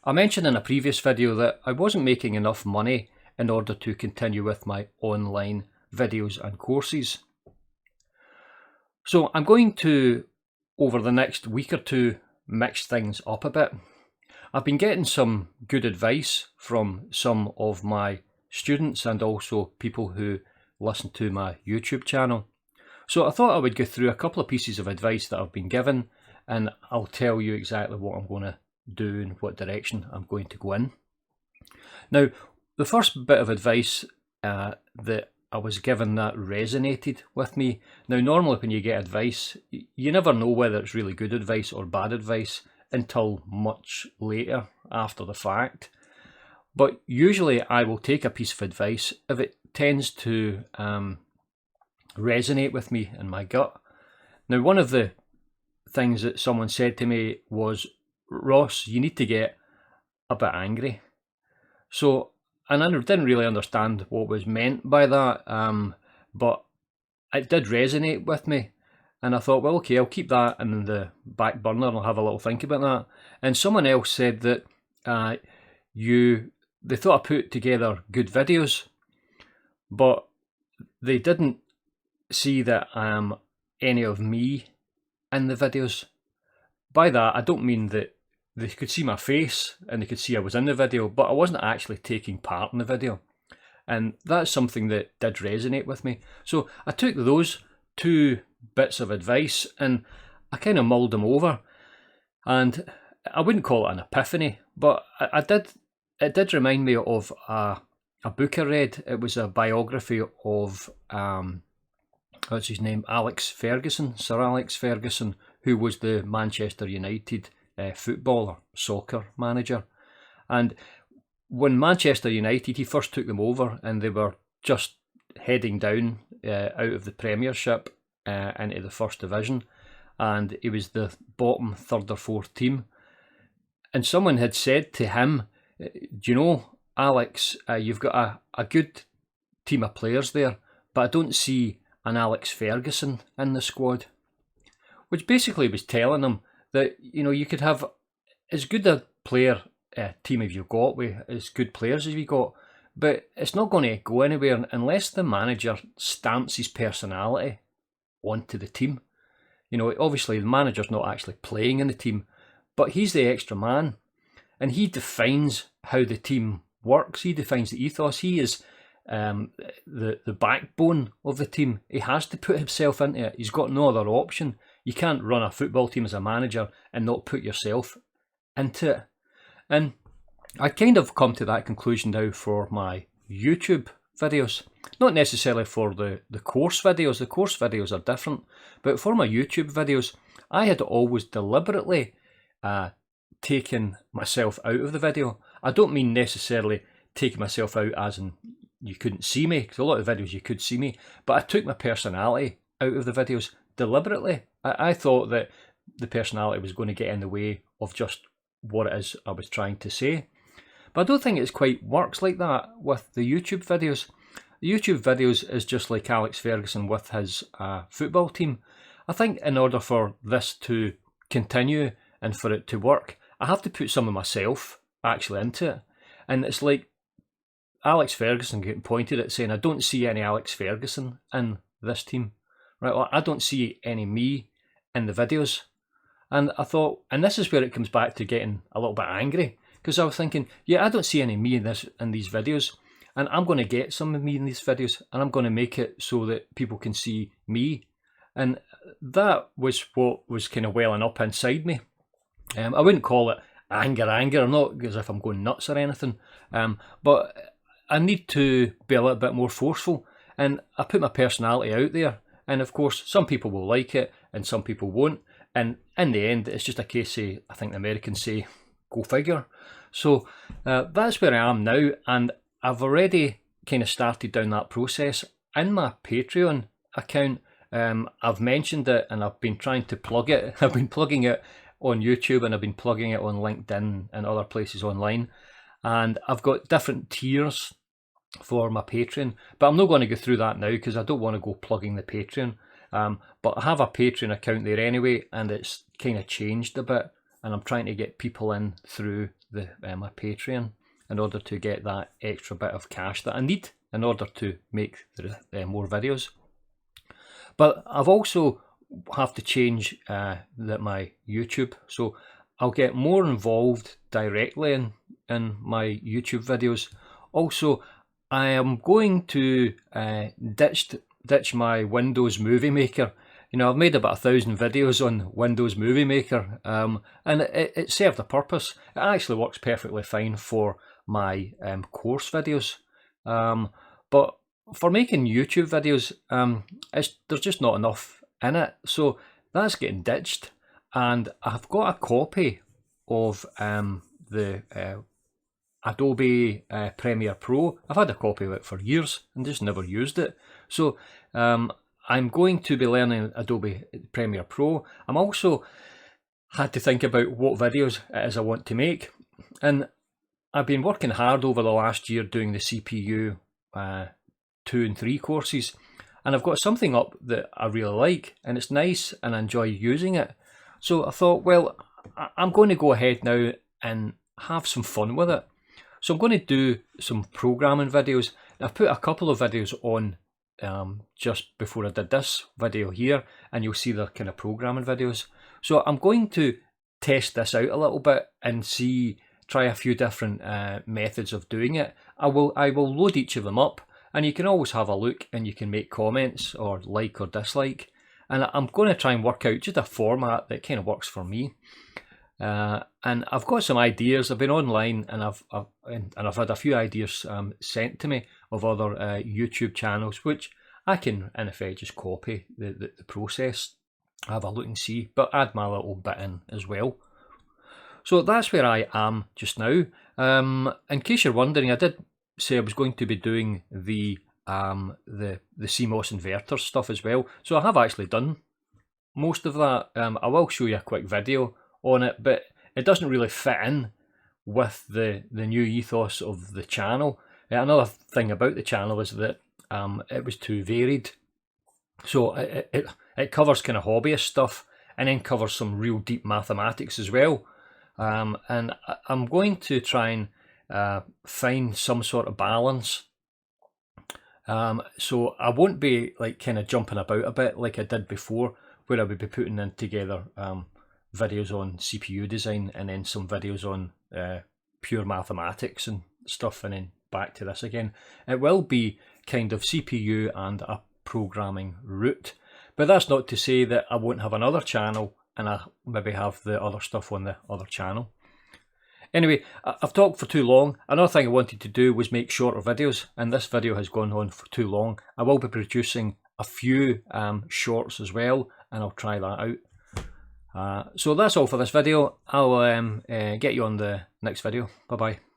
I mentioned in a previous video that I wasn't making enough money in order to continue with my online videos and courses. So I'm going to, over the next week or two, mix things up a bit. I've been getting some good advice from some of my students and also people who listen to my YouTube channel. So I thought I would go through a couple of pieces of advice that I've been given, and I'll tell you exactly what I'm going to do and what direction I'm going to go in. Now, the first bit of advice that I was given that resonated with me. Now, normally when you get advice, you never know whether it's really good advice or bad advice until much later after the fact. But usually I will take a piece of advice if it tends to resonate with me in my gut. Now, one of the things that someone said to me was, Ross, you need to get a bit angry. So, and I didn't really understand what was meant by that, but it did resonate with me. And I thought, well, okay, I'll keep that in the back burner and I'll have a little think about that. And someone else said that they thought I put together good videos, but they didn't see that any of me in the videos. By that, I don't mean that they could see my face and they could see I was in the video, but I wasn't actually taking part in the video. And that's something that did resonate with me. So I took those two bits of advice and I kind of mulled them over. And I wouldn't call it an epiphany, but it did remind me of a book I read. It was a biography of, what's his name? Alex Ferguson, Sir Alex Ferguson, who was the Manchester United footballer, soccer manager. And when Manchester United, he first took them over and they were just heading down out of the Premiership into the First Division. And he was the bottom third or fourth team. And someone had said to him, do you know, Alex, you've got a good team of players there, but I don't see an Alex Ferguson in the squad. Which basically was telling him that, you know, you could have as good a player team as you've got, with as good players as you've got, but it's not going to go anywhere unless the manager stamps his personality onto the team. You know, obviously the manager's not actually playing in the team, but he's the extra man, and he defines how the team works. He defines the ethos. He is the backbone of the team. He has to put himself into it. He's got no other option. You can't run a football team as a manager and not put yourself into it. And I kind of come to that conclusion now for my YouTube videos. Not necessarily for the course videos. The course videos are different. But for my YouTube videos, I had always deliberately taken myself out of the video. I don't mean necessarily taking myself out as in you couldn't see me, because a lot of videos you could see me, but I took my personality out of the videos deliberately. I thought that the personality was going to get in the way of just what it is I was trying to say. But I don't think it quite works like that with the YouTube videos. The YouTube videos is just like Alex Ferguson with his football team. I think in order for this to continue and for it to work, I have to put some of myself actually into it. And it's like Alex Ferguson getting pointed at saying, I don't see any Alex Ferguson in this team. Right? Well, I don't see any me in the videos. And I thought, and this is where it comes back to getting a little bit angry, because I was thinking, yeah, I don't see any me in these videos, and I'm going to get some of me in these videos, and I'm going to make it so that people can see me. And that was what was kind of welling up inside me. I wouldn't call it anger, not as if I'm going nuts or anything, but I need to be a little bit more forceful, and I put my personality out there. And of course, some people will like it and some people won't. And in the end, it's just a case of, I think the Americans say, go figure. So that's where I am now. And I've already kind of started down that process. In my Patreon account, I've mentioned it and I've been trying to plug it. I've been plugging it on YouTube and I've been plugging it on LinkedIn and other places online. And I've got different tiers for my Patreon, but I'm not going to go through that now because I don't want to go plugging the Patreon. But I have a Patreon account there anyway, and it's kind of changed a bit and I'm trying to get people in through the my Patreon in order to get that extra bit of cash that I need in order to make more videos. But I've also have to change my YouTube, so I'll get more involved directly in my YouTube videos. Also, I am going to ditch my Windows Movie Maker. You know, I've made about 1,000 videos on Windows Movie Maker, and it served a purpose. It actually works perfectly fine for my course videos, but for making YouTube videos, there's just not enough in it, so that's getting ditched. And I've got a copy of the Adobe Premiere Pro. I've had a copy of it for years and just never used it. So I'm going to be learning Adobe Premiere Pro. I'm also had to think about what videos it is I want to make. And I've been working hard over the last year doing the CPU 2 and 3 courses. And I've got something up that I really like, and it's nice and I enjoy using it. So I thought, well, I'm going to go ahead now and have some fun with it. So I'm going to do some programming videos. I've put a couple of videos on just before I did this video here, and you'll see they're kind of programming videos. So I'm going to test this out a little bit and try a few different methods of doing it. I will load each of them up, and you can always have a look and you can make comments or like or dislike. And I'm going to try and work out just a format that kind of works for me. And I've got some ideas. I've been online and I've had a few ideas sent to me of other YouTube channels, which I can in effect just copy the process, have a look and see, but add my little bit in as well. So that's where I am just now. In case you're wondering, I did say I was going to be doing the CMOS inverter stuff as well. So I have actually done most of that. I will show you a quick video on it, but it doesn't really fit in with the new ethos of the channel. Another thing about the channel is that it was too varied. So it covers kind of hobbyist stuff and then covers some real deep mathematics as well. And I'm going to try and find some sort of balance. So I won't be like kind of jumping about a bit like I did before, where I would be putting in together videos on CPU design and then some videos on pure mathematics and stuff, and then back to this again. It will be kind of CPU and a programming route, but that's not to say that I won't have another channel and I maybe have the other stuff on the other channel. Anyway, I've talked for too long. Another thing I wanted to do was make shorter videos, and this video has gone on for too long. I will be producing a few shorts as well, and I'll try that out. So that's all for this video. I'll get you on the next video. Bye bye.